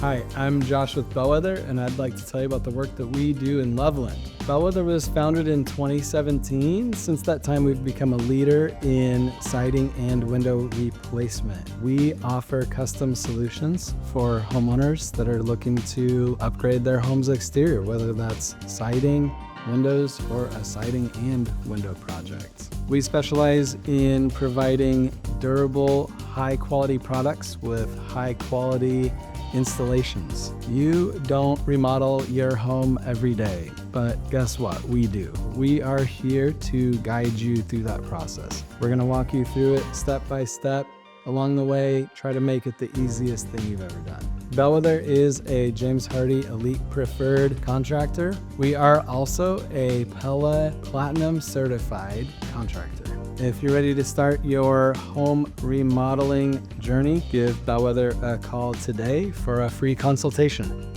Hi, I'm Josh with Bellwether, and I'd like to tell you about the work that we do in Loveland. Bellwether was founded in 2017. Since that time, we've become a leader in siding and window replacement. We offer custom solutions for homeowners that are looking to upgrade their home's exterior, whether that's siding, windows, or a siding and window project. We specialize in providing durable, high-quality products with high-quality installations. You don't remodel your home every day, but guess what? We do. We are here to guide you through that process. We're going to walk you through it step by step. Along the way, try to make it the easiest thing you've ever done. Bellwether is a James Hardie Elite Preferred contractor. We are also a Pella Platinum Certified contractor. If you're ready to start your home remodeling journey, give Bellwether a call today for a free consultation.